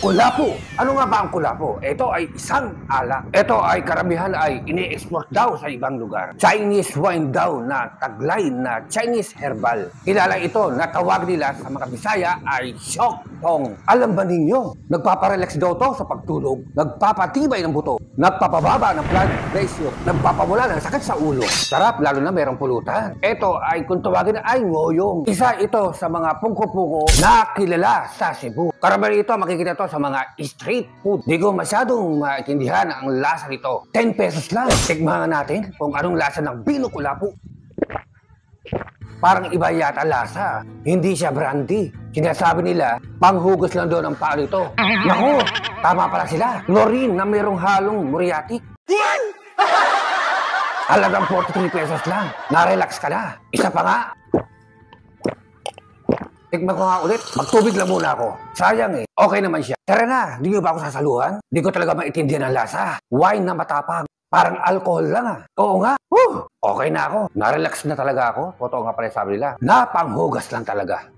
Kulapo. Ano nga ba ang kulapo? Ito ay isang alak. Ito ay karamihan ay ini-export daw sa ibang lugar. Chinese wine daw na taglay na Chinese herbal. Kilala ito na tawag nila sa mga Bisaya ay shock tong. Alam ba ninyo? Nagpaparelax daw to sa pagtulog. Nagpapatibay ng buto. Nagpapababa ng blood pressure. Nagpapamula ng sakit sa ulo. Sarap lalo na merong pulutan. Ito ay kung tawagin ay ngoyong. Isa ito sa mga pungko-pungko na kilala sa Cebu. Karamihan ito makikita to sa mga street food. Di ko masyadong maintindihan ang lasa nito. 10 pesos lang. Tikman natin kung anong lasa ng Bino Kulapo. Parang iba yata lasa. Hindi siya brandy. Sinasabi nila, panghugas lang doon ang paa nito. Naku, tama pala sila. Chlorine na mayroong halong muriatic. Halagang 43 pesos lang. Na-relax ka na. Isa pa nga. Tikman ko nga ulit. Magtubig lang muna ako. Sayang eh. Okay naman siya. Tara na. Di nyo ba ako sasaluhan? Di ko talaga maintindihan ang lasa. Wine na matapang. Parang alcohol lang ah. Oo nga. Okay na ako. Na-relax na talaga ako. Totoo nga pala sabi nila. Napanghugas lang talaga.